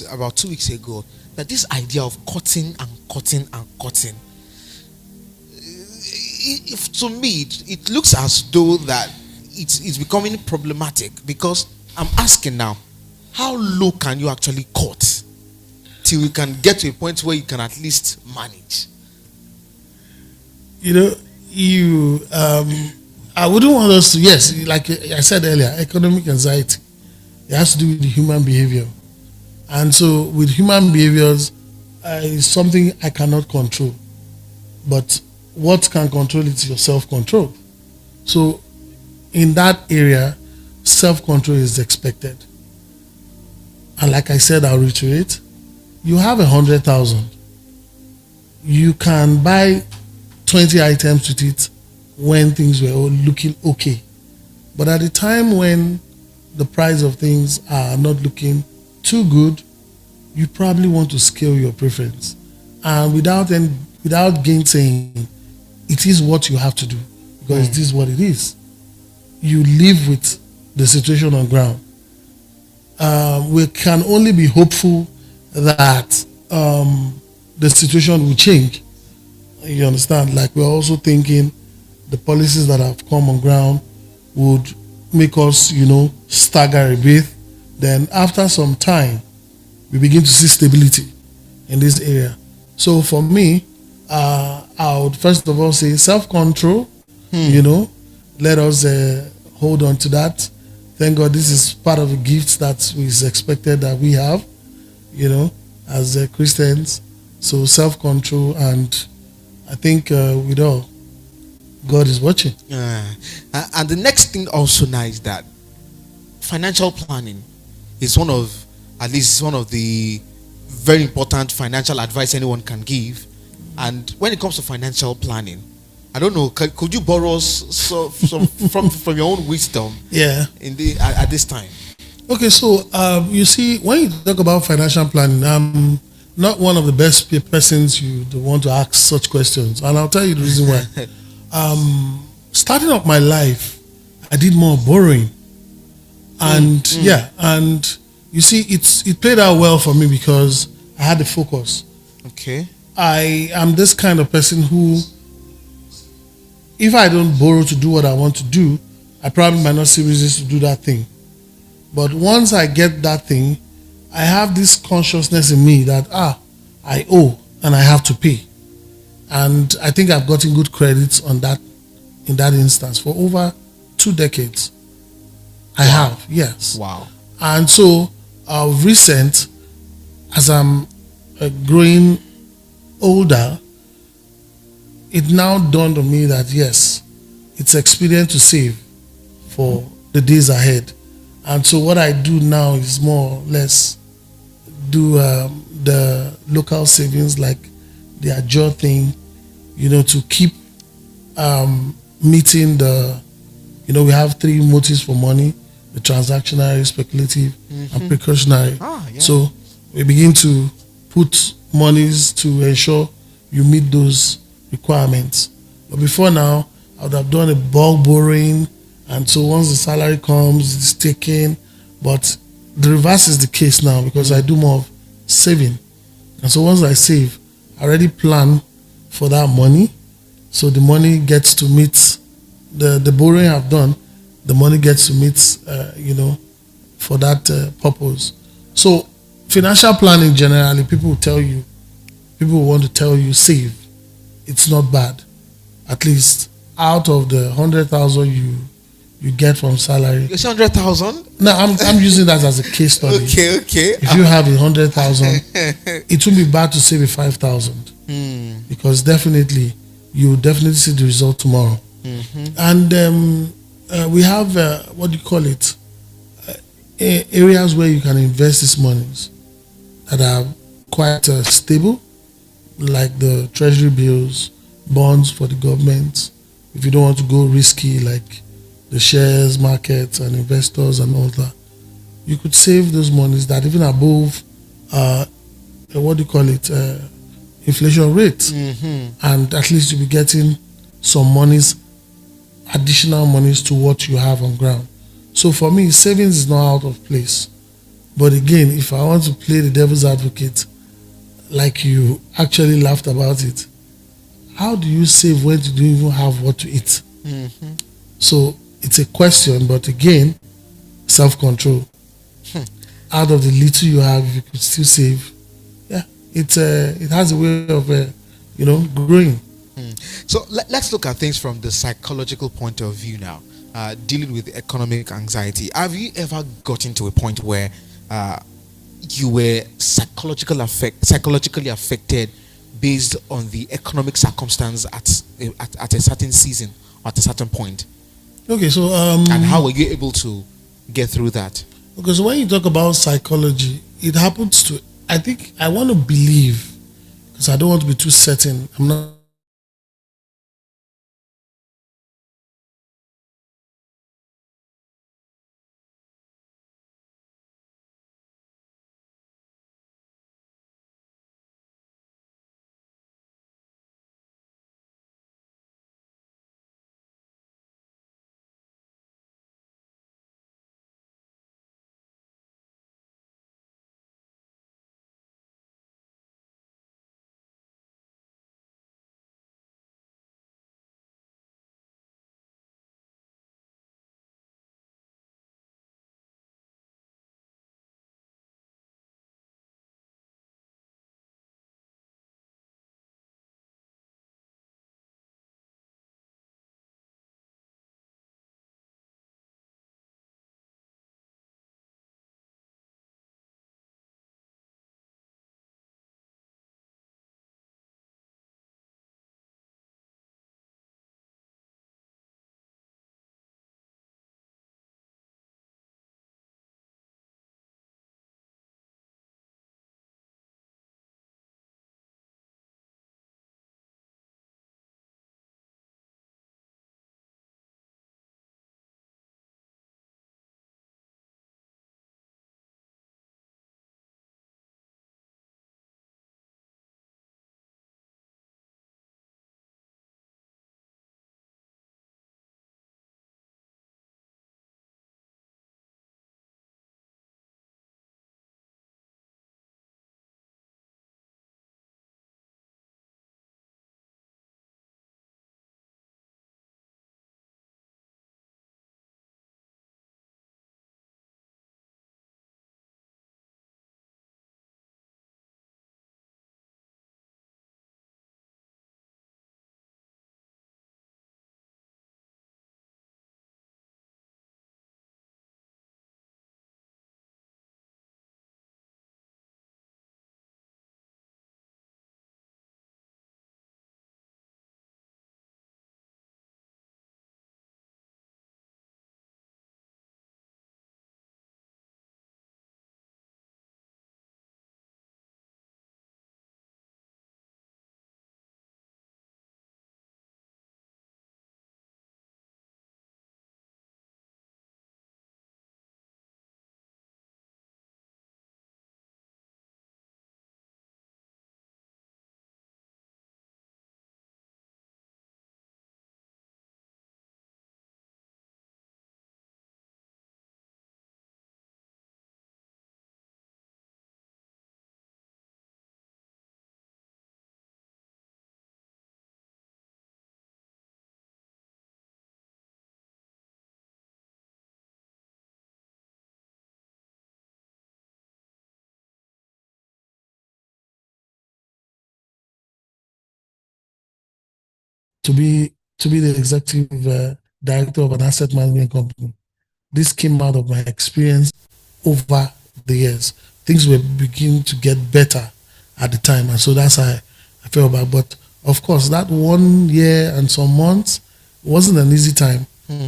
about 2 weeks ago that this idea of cutting and cutting and cutting, if to me it looks as though that it's becoming problematic, because I'm asking now, how low can you actually cut till you can get to a point where you can at least manage? I wouldn't want us to, yes, like I said earlier, economic anxiety, it has to do with the human behavior. And so with human behaviors, it's something I cannot control. But what can control it is your self-control. So in that area, self-control is expected. And like I said, I'll reiterate, you have 100,000. You can buy 20 items with it when things were all looking okay. But at the time when the price of things are not looking too good, you probably want to scale your preference. And without gainsaying, it is what you have to do, because this is what it is. You live with the situation on ground. We can only be hopeful that the situation will change. You understand? Like, we're also thinking the policies that have come on ground would make us, stagger a bit. Then after some time, we begin to see stability in this area. So for me, I would first of all say self-control. Let us hold on to that. Thank God this is part of the gifts that is expected that we have, as Christians. So self-control, and I think with all, God is watching. And the next thing also now is that financial planning is one of the very important financial advice anyone can give. And when it comes to financial planning, I don't know, could you borrow some from your own wisdom? Yeah. At this time. Okay, so you see, when you talk about financial planning, I'm not one of the best persons you want to ask such questions, and I'll tell you the reason why. Starting up my life, I did more borrowing, and and you see, it played out well for me because I had the focus. Okay. I am this kind of person who, if I don't borrow to do what I want to do, I probably might not see reasons to do that thing. But once I get that thing, I have this consciousness in me that I owe and I have to pay. And I think I've gotten good credits on that, in that instance, for over 2 decades. I have, yes. Wow. And so recent, as I'm growing older, it now dawned on me that yes, it's expedient to save for the days ahead. And so what I do now is more or less do the local savings, like the Ajo thing, to keep meeting the, we have 3 motives for money: the transactionary, speculative, and precautionary. So we begin to put monies to ensure you meet those requirements. But before now, I would have done a bulk borrowing, and so once the salary comes, it's taken. But the reverse is the case now, because I do more of saving. And so once I save, I already plan for that money. So the money gets to meet the borrowing I've done. The money gets to meet, for that purpose. So financial planning, generally, people want to tell you save. It's not bad. At least out of the 100,000 you get from salary. You say 100,000? No, I'm using that as a case study. Okay. If you have 100,000, it would be bad to save 5,000, because definitely you definitely see the result tomorrow. And we have areas where you can invest these monies that are quite stable, like the treasury bills, bonds for the government. If you don't want to go risky, like the shares markets and investors and all that, you could save those monies that even above inflation rate, and at least you'll be getting some monies, additional monies to what you have on ground. So for me, savings is not out of place. But again, if I want to play the devil's advocate, like you actually laughed about it, how do you save when you don't even have what to eat? Mm-hmm. So it's a question, but again, self-control. Out of the little you have, if you could still save, yeah, it has a way of growing. So let's look at things from the psychological point of view now. Dealing with economic anxiety. Have you ever gotten to a point where you were psychologically affected based on the economic circumstance at a certain season or at a certain point? Okay, so and how were you able to get through that? Because when you talk about psychology, it happens to, I think, I want to believe, because I don't want to be too certain. I'm not. to be to be the executive director of an asset management company. This came out of my experience over the years. Things were beginning to get better at the time, and so that's how I felt about. But of course, that 1 year and some months wasn't an easy time.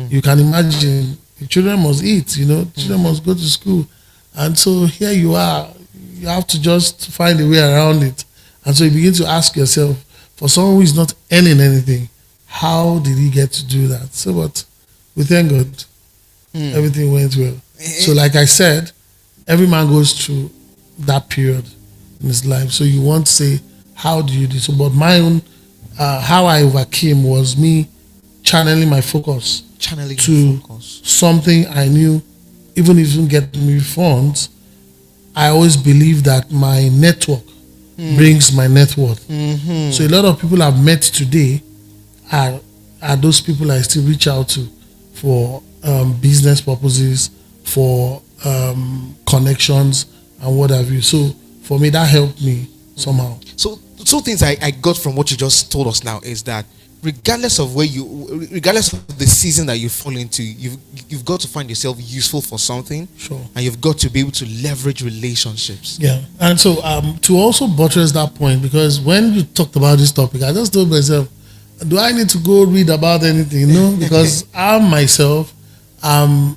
You can imagine the children must eat, children must go to school, and so here you are. You have to just find a way around it, and so you begin to ask yourself, for someone who is not earning anything, how did he get to do that? So, but we thank God, everything went well. So, like I said, every man goes through that period in his life. So you want to say, how do you do so? But my own, how I overcame was me channeling my focus to something I knew, even if it didn't get me funds, I always believe that my network brings my net worth. So a lot of people I've met today are those people I still reach out to for business purposes, for connections and what have you. So for me, that helped me somehow. So two things I got from what you just told us now is that regardless of the season that you fall into, you've got to find yourself useful for something. Sure. And you've got to be able to leverage relationships. Yeah. And so to also buttress that point, because when you talked about this topic, I just told myself, do I need to go read about anything? No, because I myself am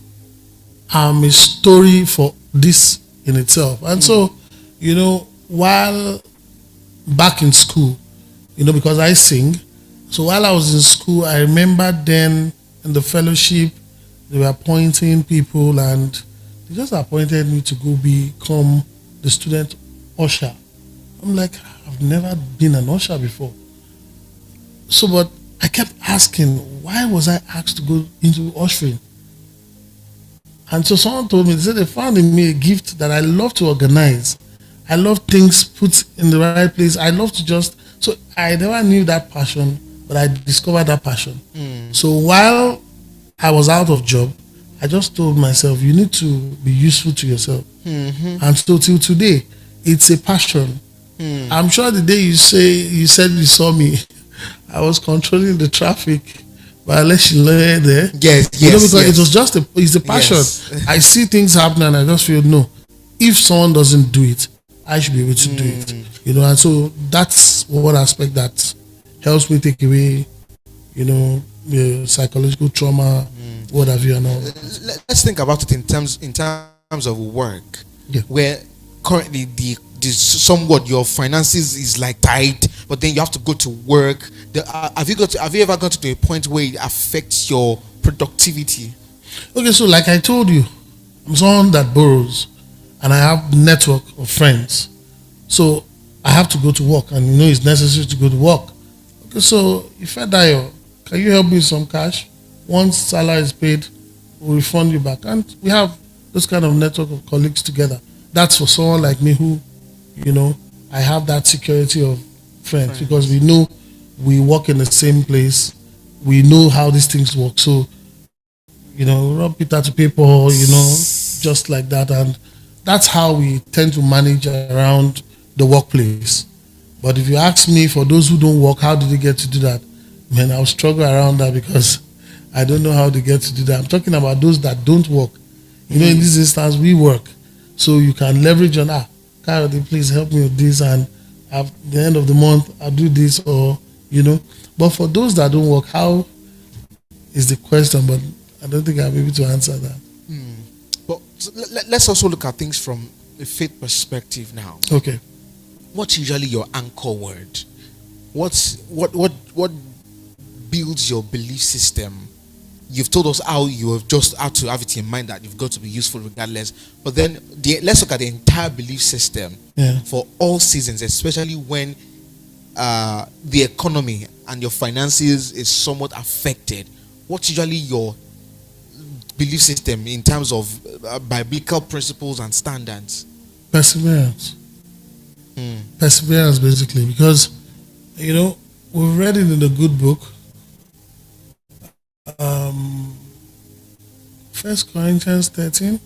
a story for this in itself. And so, while back in school, because I sing, so while I was in school, I remember then in the fellowship, they were appointing people and they just appointed me to go become the student usher. I'm like, I've never been an usher before. So, but I kept asking, why was I asked to go into ushering? And so someone told me, they said they found in me a gift that I love to organize. I love things put in the right place. I love to so I never knew that passion, but I discovered that passion. So while I was out of job, I just told myself, you need to be useful to yourself. And so till today, it's a passion. I'm sure the day you said you saw me, I was controlling the traffic, but I let you learn there. Yes, because it was just it's a passion. Yes. I see things happening and I just feel, no, if someone doesn't do it, I should be able to do it. And so that's one aspect that helps me take away, the psychological trauma, what have you and all. Let's think about it in terms of work, where currently somewhat your finances is like tight, but then you have to go to work. Have you ever got to a point where it affects your productivity? Okay, so like I told you, I'm someone that borrows, and I have network of friends. So I have to go to work, and it's necessary to go to work. Okay, so if I die, can you help me with some cash? Once salary is paid, we'll refund you back. And we have those kind of network of colleagues together. That's for someone like me who, I have that security of friends because we know we work in the same place. We know how these things work. So, rub Peter to paper, just like that. And that's how we tend to manage around the workplace. But if you ask me, for those who don't work, how do they get to do that? Man, I'll struggle around that because I don't know how they get to do that. I'm talking about those that don't work. In this instance, we work. So you can leverage on, Kyle, please help me with this, and at the end of the month, I'll do this, or, But for those that don't work, how is the question? But I don't think I'll be able to answer that. But let's also look at things from a faith perspective now. Okay. What's usually your anchor word? What builds your belief system? You've told us how you have just had to have it in mind that you've got to be useful regardless. But then let's look at the entire belief system for all seasons, especially when the economy and your finances is somewhat affected. What's usually your belief system in terms of biblical principles and standards? Perseverance. Perseverance, basically, because we've read it in the good book, 1 Corinthians 13.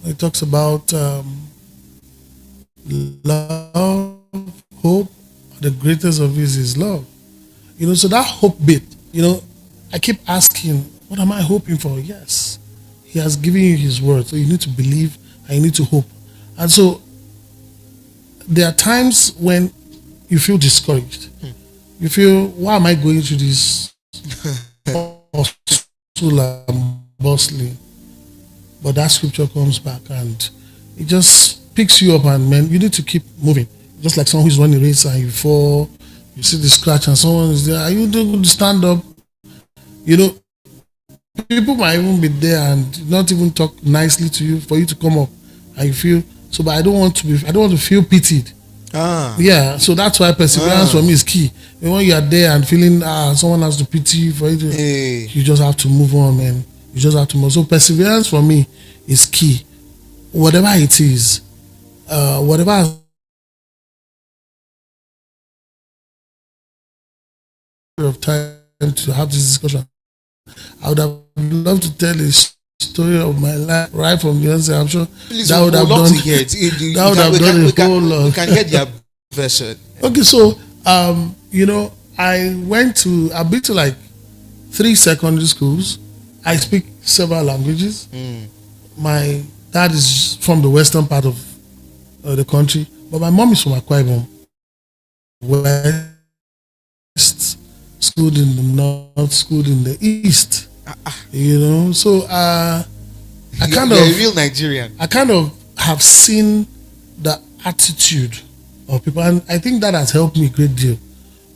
It talks about love, hope. The greatest of these is love. So that hope bit, I keep asking, what am I hoping for? Yes, He has given you His word, so you need to believe and you need to hope. And so there are times when you feel discouraged. You feel, why am I going through this hustle and bustling? But that scripture comes back and it just picks you up, and man, you need to keep moving. Just like someone who's running a race and you fall, you see the scratch and someone is there, are you going to stand up? People might even be there and not even talk nicely to you for you to come up, and you feel so. But I don't want to feel pitied. Yeah, so that's why perseverance for me is key. When you are there and feeling someone has to pity you for it, you just have to move on, man. You just have to move. So perseverance for me is key. Whatever it is, whatever of time to have this discussion, I would have loved to tell a story of my life right from the onset. I'm sure Please, that would have done. That would have done a whole lot. We can get your version. Okay, so I've been to like 3 secondary schools. I speak several languages. My dad is from the western part of the country, but my mom is from Akwa Ibom, west, schooled in the north, schooled in the east. So I kind of a real Nigerian. I kind of have seen the attitude of people, and I think that has helped me a great deal,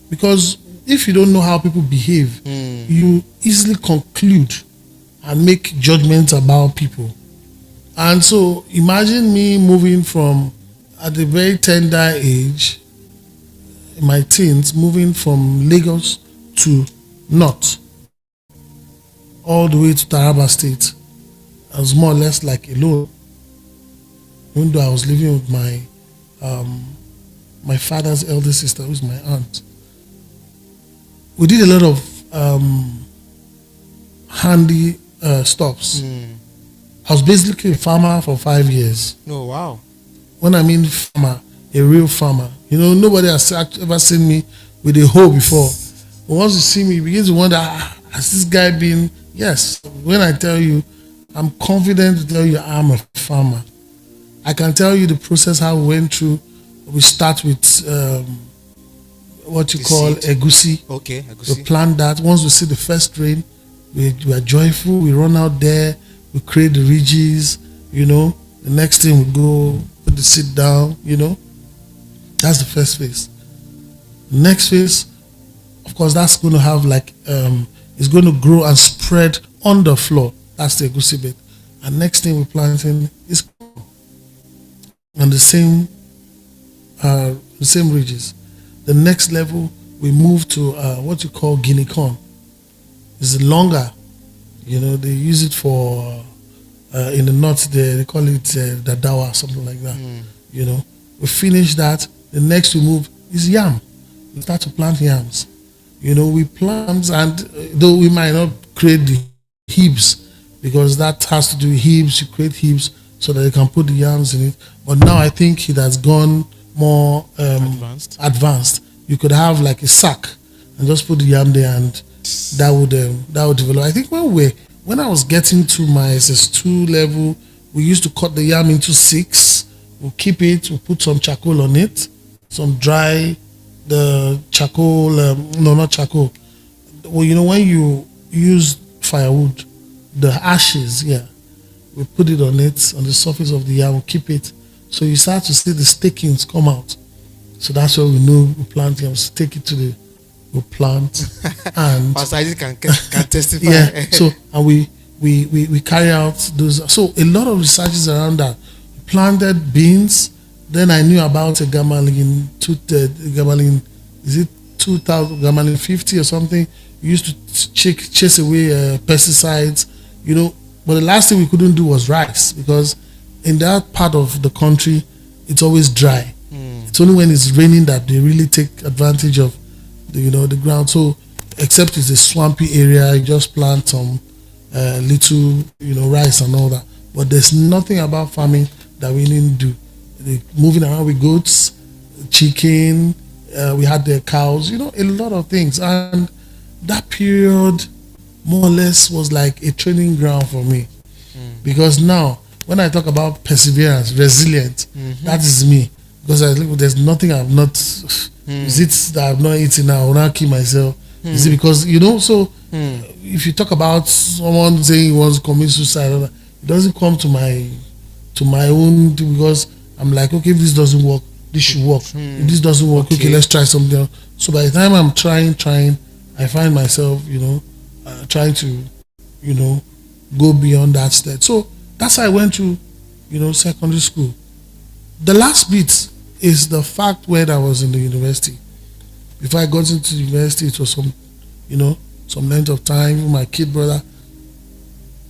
because if you don't know how people behave, you easily conclude and make judgments about people. And so imagine me moving from, at a very tender age, in my teens, moving from Lagos to North, all the way to Taraba State. I was more or less like alone, even though I was living with my father's elder sister, who's my aunt. We did a lot of handy stops. I was basically a farmer for 5 years. Oh, wow. When I mean farmer, a real farmer. Nobody has ever seen me with a hoe before. But once you see me, you begin to wonder, has this guy been? Yes. When I tell you, I'm confident to tell you I'm a farmer. I can tell you the process how we went through. We start with what you call egusi. Okay, egusi. We plant that. Once we see the first rain, we are joyful. We run out there. We create the ridges. The next thing we go put the seed down. That's the first phase. Next phase, of course, that's going to have it's going to grow and spread on the floor. That's the egusi bed. And next thing we're planting is on the same ridges. The next level, we move to what you call guinea corn. It's longer. They use it for in the north. They call it the dawa, something like that. We finish that. The next we move is yam. We start to plant yams. We plant, and though we might not create the heaps, because that has to do with heaps. You create heaps so that you can put the yams in it. But now I think it has gone more advanced. You could have like a sack and just put the yam there, and that would develop. I think when I was getting to my SS2 level, we used to cut the yam into 6. We'll keep it. We'll put some charcoal on it, some dry the charcoal. No, not charcoal. Well, when you use firewood, the ashes, we put it on the surface of the yam. We'll keep it. So you start to see the stakings come out. So that's why we know we plant yams. Take it to the plant, and Pastor Isaac can testify. Yeah. So and we carry out those. So a lot of researches around that. We planted beans. Then I knew about a gamalin. Is it 2000 gamalin 50 or something? We used to chase away pesticides. But the last thing we couldn't do was rice, because in that part of the country, it's always dry. It's only when it's raining that they really take advantage of the ground. So except it's a swampy area, you just plant some little rice and all that. But there's nothing about farming that we didn't do. Moving around with goats, chicken, we had the cows, a lot of things. And that period more or less was like a training ground for me. Because now when I talk about perseverance, resilient, that is me. Because there's nothing I've not, is it that I've not eaten now, I will not kill myself? Is it because, if you talk about someone saying he wants to commit suicide, it doesn't come to my own, because I'm like, okay, if this doesn't work, this should work. If this doesn't work, okay, let's try something else. So by the time I'm trying, I find myself, trying to, go beyond that stage. So that's how I went to, secondary school. The last bit is the fact when I was in the university. Before I got into the university, it was some length of time. My kid brother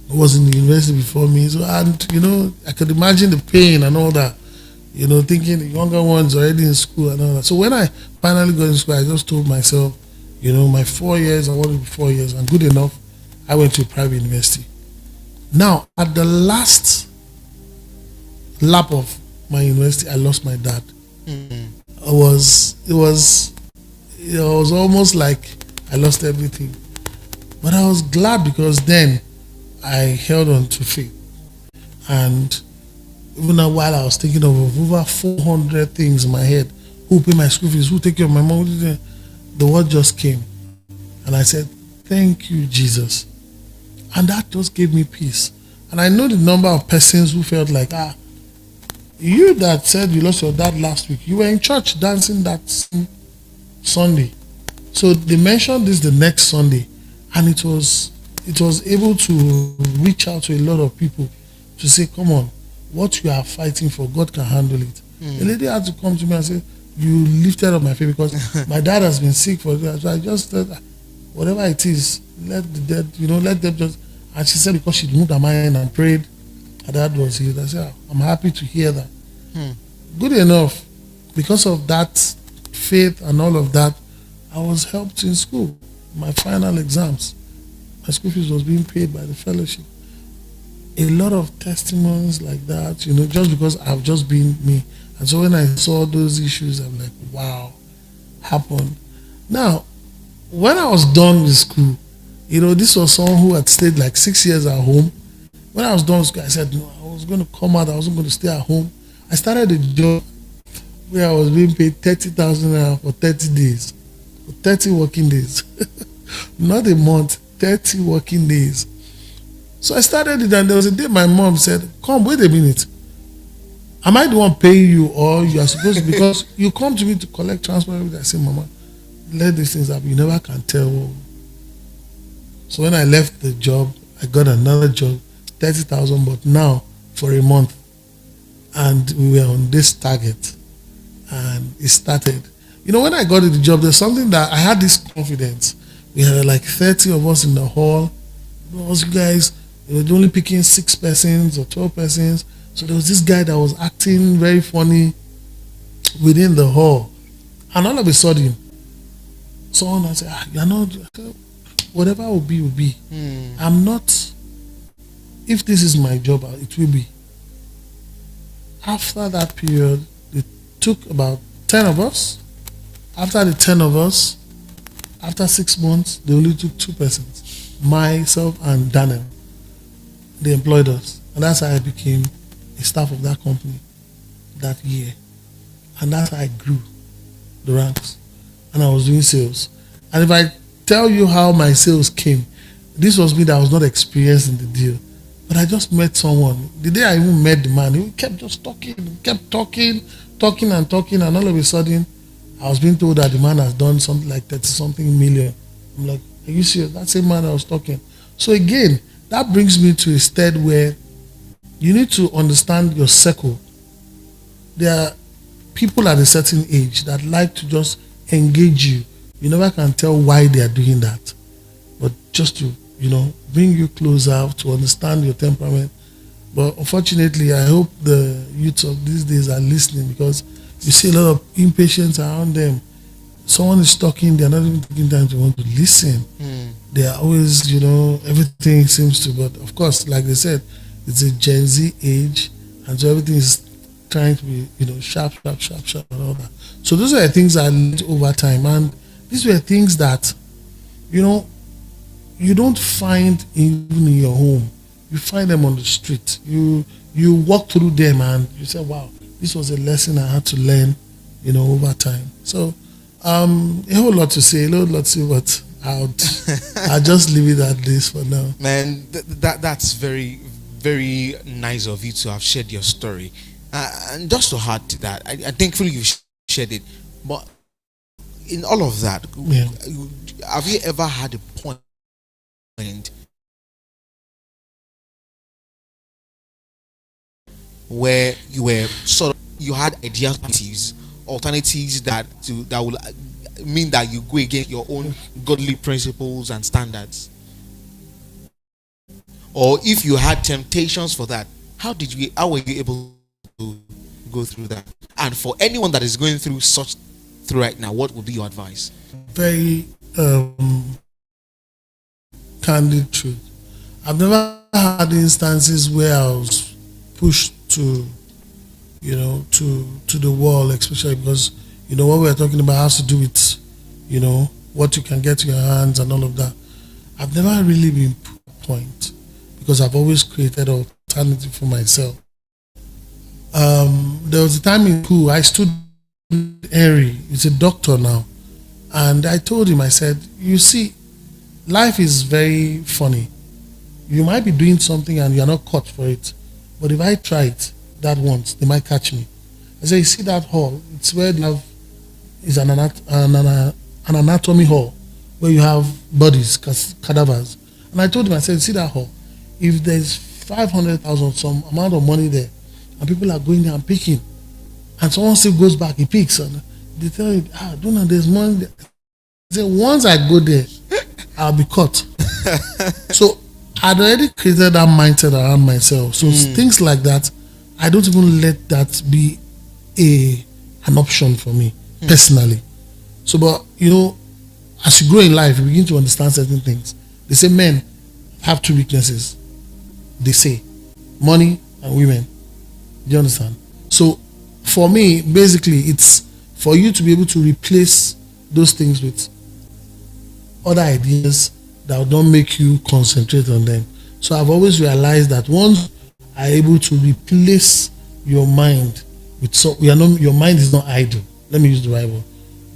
was in the university before me. So, and, I could imagine the pain and all that. thinking the younger ones already in school and all that. So when I finally got in school, I just told myself, my 4 years, I wanted to be 4 years, and good enough, I went to a private university. Now, at the last lap of my university, I lost my dad. It was almost like I lost everything. But I was glad because then I held on to faith. And even while I was thinking of over 400 things in my head, who pay my school fees, who take care of my mom, the word just came. And I said, thank you, Jesus. And that just gave me peace. And I know the number of persons who felt like, you that said you lost your dad last week, you were in church dancing that Sunday. So they mentioned this the next Sunday, and it was able to reach out to a lot of people to say, come on, what you are fighting for, God can handle it. The lady had to come to me and say, you lifted up my faith because my dad has been sick for that. So I just said, whatever it is, let the dead, let them just. And she said because she moved her mind and prayed, her dad was healed. I said, I'm happy to hear that. Good enough, because of that faith and all of that, I was helped in school. My final exams, my school fees was being paid by the fellowship. A lot of testimonies like that, just because I've just been me. And so when I saw those issues, I'm like, wow, happened. Now, when I was done with school, this was someone who had stayed like 6 years at home. When I was done with school, I said, no, I was going to come out. I wasn't going to stay at home. I started a job where I was being paid 30,000 naira for 30 days, for 30 working days. Not a month, 30 working days. So I started it, and there was a day my mom said, come, wait a minute. Am I the one paying you, or you are supposed to? Because you come to me to collect transport. I say, Mama, let these things happen. You never can tell. So when I left the job, I got another job, 30,000, but now for a month. And we were on this target. And it started. When I got the job, there's something that I had this confidence. We had like 30 of us in the hall. Those guys, they were only picking 6 persons or 12 persons. So there was this guy that was acting very funny within the hall. And all of a sudden, someone said, you're not, whatever will be, will be. I'm not, if this is my job, it will be. After that period, it took about 10 of us. After the 10 of us, after 6 months, they only took 2 persons, myself and Daniel. They employed us. And that's how I became a staff of that company that year. And that's how I grew the ranks. And I was doing sales. And if I tell you how my sales came, this was me that was not experienced in the deal. But I just met someone. The day I even met the man, he kept just talking, and all of a sudden, I was being told that the man has done something like 30-something million. I'm like, are you serious? That's the man I was talking. So again, that brings me to a state where you need to understand your circle. There are people at a certain age that like to just engage you. You never can tell why they are doing that. But just to, bring you closer, to understand your temperament. But unfortunately, I hope the youths of these days are listening, because you see a lot of impatience around them. Someone is talking, they're not even taking time to want to listen. They are always, everything seems to, but of course, like they said, it's a Gen Z age, and so everything is trying to be, sharp, and all that. So those are the things I learned over time, and these were things that, you don't find even in your home. You find them on the street. You walk through them and you say, wow, this was a lesson I had to learn, over time. So a whole lot to say, but I'll just leave it at this for now. Man, that's very, very nice of you to have shared your story. And just to add to that, I thankfully you shared it. But in all of that, have you ever had a point where you were you had alternatives that will mean that you go against your own godly principles and standards? Or if you had temptations for that, how were you able to go through that? And for anyone that is going through right now, what would be your advice? Very candid truth. I've never had instances where I was pushed to the wall, especially because what we're talking about has to do with what you can get to your hands and all of that. I've never really been put at a point because I've always created an alternative for myself. There was a time in school I stood with Henry, he's a doctor now, and I told him, I said, you see, life is very funny. You might be doing something and you're not caught for it, but if I try it that once, they might catch me. I said, you see that hall? It's where they have is an anatomy hall where you have bodies, cadavers. And I told him, I said, see that hall? If there's 500,000, some amount of money there, and people are going there and picking, and someone still goes back, he picks, and they tell you, Donald, there's money there. I said, once I go there, I'll be caught. So I'd already created that mindset around myself. So things like that, I don't even let that be an option for me personally. So, but as you grow in life, you begin to understand certain things. They say men have two weaknesses. They say money and women. Do you understand? So for me, basically, it's for you to be able to replace those things with other ideas that don't make you concentrate on them. So I've always realized that once are able to replace your mind with your mind is not idle. Let me use the right word.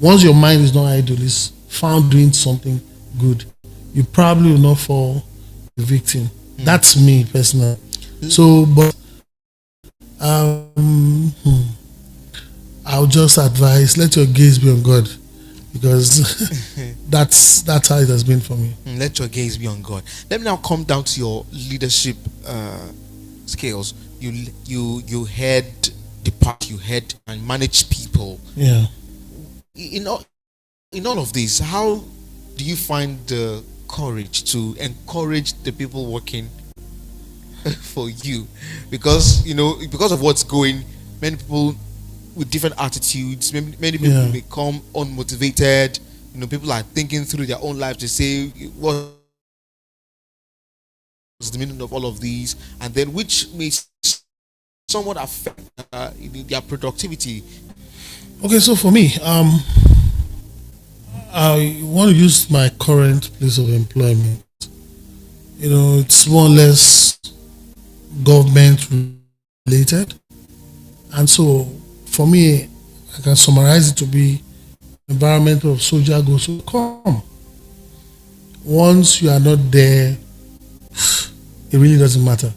Once your mind is not idle, it's found doing something good, you probably will not fall the victim. That's me personally. So, but I'll just advise, let your gaze be on God, because that's how it has been for me. Let your gaze be on God. Let me now come down to your leadership skills. You head department, you head and manage people. Yeah. In all of this, how do you find the courage to encourage the people working for you? Because because of what's going, many people with different attitudes, many people become unmotivated. People are thinking through their own lives to say what's the meaning of all of these, and then which may somewhat affect their productivity. Okay, so for me, I want to use my current place of employment. It's more or less government related, and so for me, I can summarize it to be environment of soldier go so come. Once you are not there, it really doesn't matter.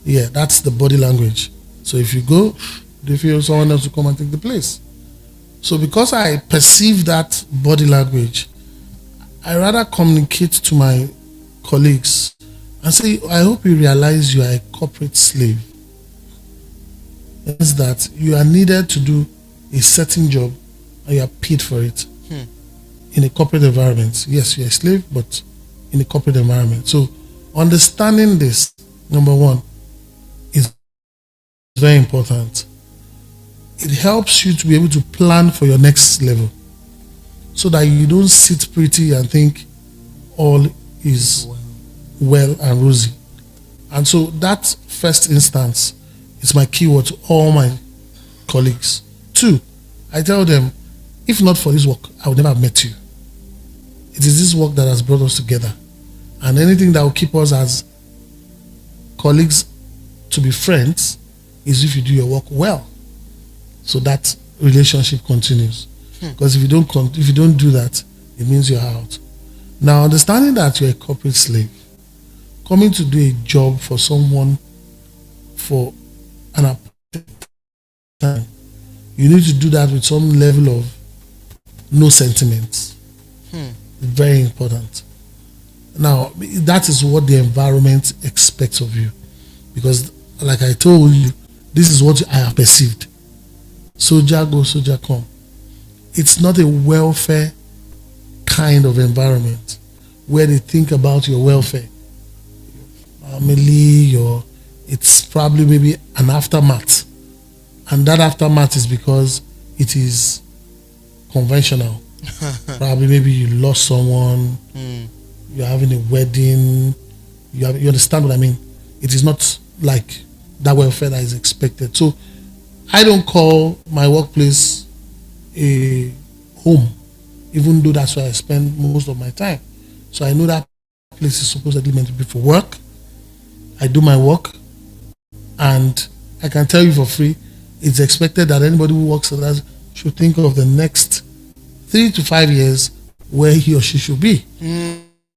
Yeah, that's the body language. So if you go, they feel someone else to come and take the place. So because I perceive that body language, I rather communicate to my colleagues and say, I hope you realize you are a corporate slave. It's that you are needed to do a certain job and you are paid for it in a corporate environment. Yes, you're a slave, but in a corporate environment. So understanding this, number one, is very important. It helps you to be able to plan for your next level so that you don't sit pretty and think all is well and rosy. And so that first instance is my keyword to all my colleagues. Two, I tell them, if not for this work, I would never have met you. It is this work that has brought us together. And anything that will keep us as colleagues to be friends is if you do your work well. So that relationship continues. Because if you don't do that, it means you're out. Now, understanding that you're a corporate slave, coming to do a job for someone for an appointed time, you need to do that with some level of no sentiments. Very important. Now, that is what the environment expects of you. Because, like I told you, this is what I have perceived. Soldier go, soldier come. It's not a welfare kind of environment where they think about your welfare. Family, it's probably maybe an aftermath. And that aftermath is because it is conventional. Probably maybe you lost someone, you're having a wedding, you understand what I mean? It is not like that welfare that is expected. So I don't call my workplace a home, even though that's where I spend most of my time. So I know that place is supposedly meant to be for work. I do my work, and I can tell you for free, it's expected that anybody who works at that should think of the next 3 to 5 years where he or she should be.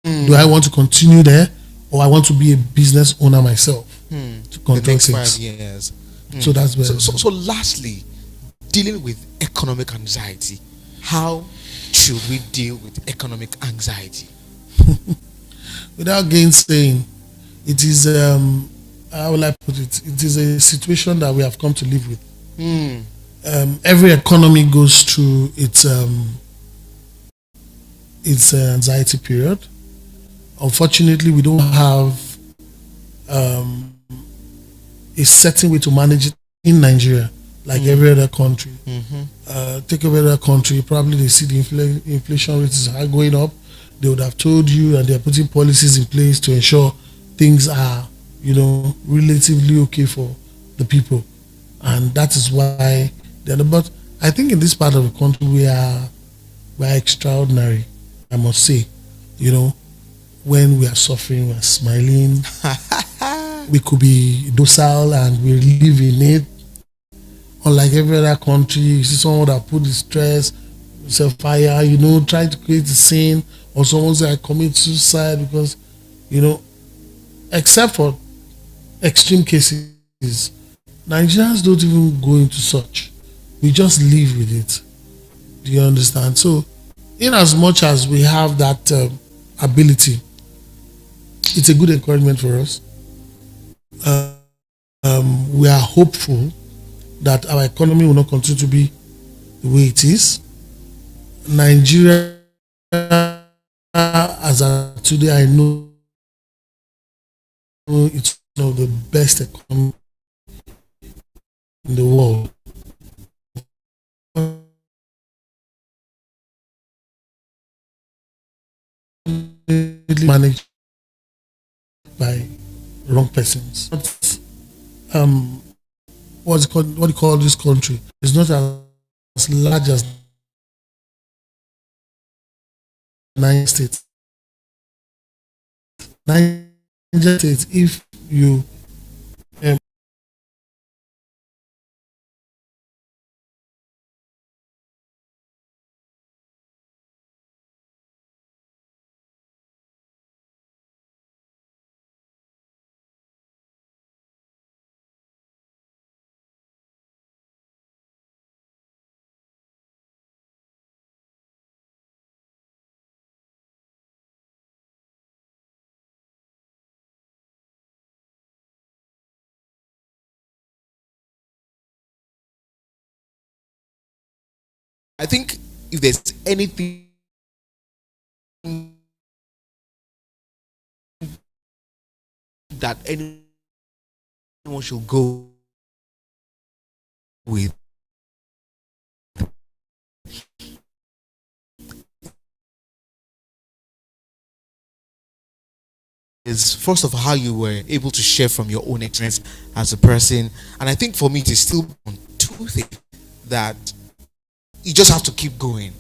Do I want to continue there, or I want to be a business owner myself to control the next things? 5 years. So that's where. So lastly, dealing with economic anxiety. How should we deal with economic anxiety? Without gainsaying, it is how will I put it? It is a situation that we have come to live with. Every economy goes through its anxiety period. Unfortunately, we don't have a certain way to manage it in Nigeria, like every other country. Take every other country, probably they see the inflation rates are going up. They would have told you, and they're putting policies in place to ensure things are, relatively okay for the people. And that is why but I think in this part of the country we're extraordinary, I must say. When we are suffering, we're smiling. We could be docile and we live in it. Unlike every other country, you see someone that put the stress, set fire, try to create a scene, or someone say I commit suicide because, except for extreme cases, Nigerians don't even go into such. We just live with it. Do you understand? So, in as much as we have that ability, it's a good encouragement for us. We are hopeful that our economy will not continue to be the way it is. Nigeria, as of today, I know it's one of the best economies in the world. Managed by wrong persons. What do you call this country? It's not as large as 9 states. 9 states, if you I think if there's anything that anyone should go with, is first of all how you were able to share from your own experience as a person. And I think for me it is still on two things that you just have to keep going.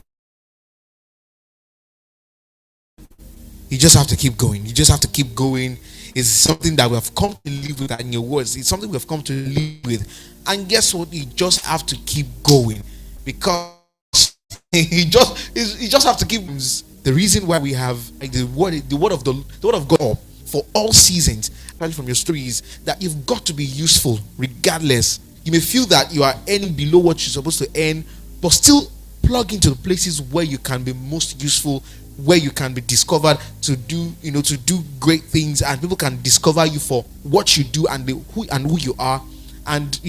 You just have to keep going. You just have to keep going. It's something that we have come to live with, in your words. It's something we have come to live with. And guess what? You just have to keep going. Because you just have to keep. The reason why we have like the word of God for all seasons, especially from your stories, that you've got to be useful regardless. You may feel that you are earning below what you're supposed to earn, but still plug into the places where you can be most useful, where you can be discovered to do great things, and people can discover you for what you do and who you are. And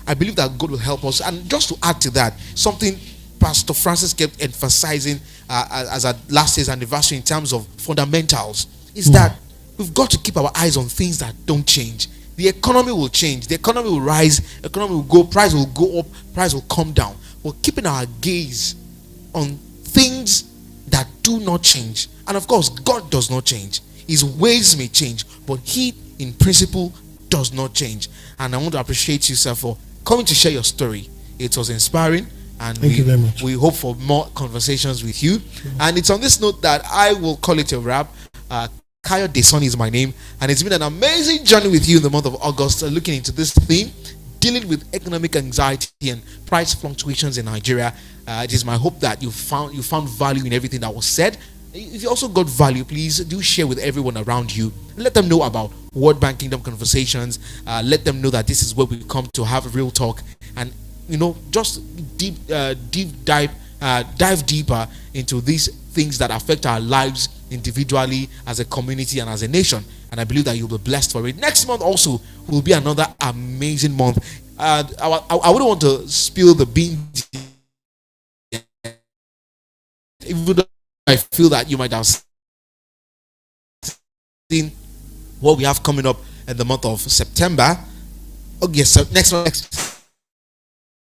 I believe that God will help us. And just to add to that, something Pastor Francis kept emphasizing as at last year's anniversary in terms of fundamentals is that we've got to keep our eyes on things that don't change, The economy will change, the economy will rise, economy will go, price will go up, price will come down. We're keeping our gaze on things that do not change. And of course, God does not change. His ways may change, but He in principle does not change. And I want to appreciate you, sir, for coming to share your story. It was inspiring, and Thank you very much. we hope for more conversations with you. And it's on this note that I will call it a wrap. Kayo Desoni is my name, and it's been an amazing journey with you in the month of August, looking into this theme, dealing with economic anxiety and price fluctuations in Nigeria. It is my hope that you found value in everything that was said. If you also got value, please do share with everyone around you. Let them know about World Bank Kingdom Conversations. Let them know that this is where we come to have real talk, and just dive deeper into these things that affect our lives individually, as a community, and as a nation. And I believe that you'll be blessed for it. Next month also will be another amazing month. I wouldn't want to spill the beans, even though I feel that you might have seen what we have coming up in the month of September. Oh yes, so next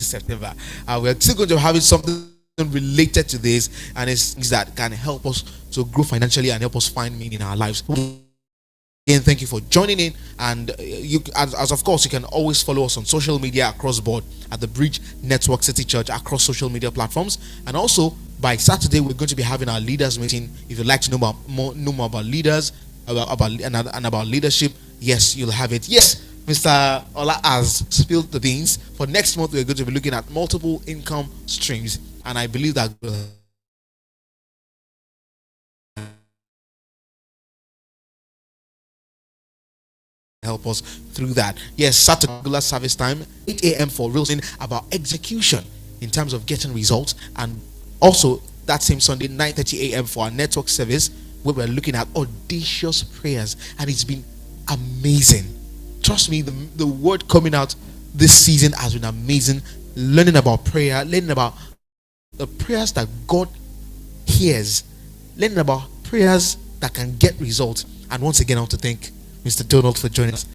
September, we're still going to have something related to this, and it's things that can help us to grow financially and help us find meaning in our lives. Again, thank you for joining in, and you, as of course, you can always follow us on social media across board at the Bridge Network City Church across social media platforms. And also by Saturday, we're going to be having our leaders meeting. If you'd like to know more about leaders, about leadership, yes, you'll have it. Yes, Mr. Ola has spilled the beans. For next month, we're going to be looking at multiple income streams, and I believe that will help us through that. Yes, Saturday regular service time, 8 a.m. for real thing about execution in terms of getting results, and also that same Sunday, 9:30 a.m. for our network service, where we're looking at audacious prayers, and it's been amazing. Trust me, the word coming out this season has been amazing. Learning about prayer, learning about the prayers that God hears, learning about prayers that can get results. And once again, I want to thank Mr. Donald for joining us.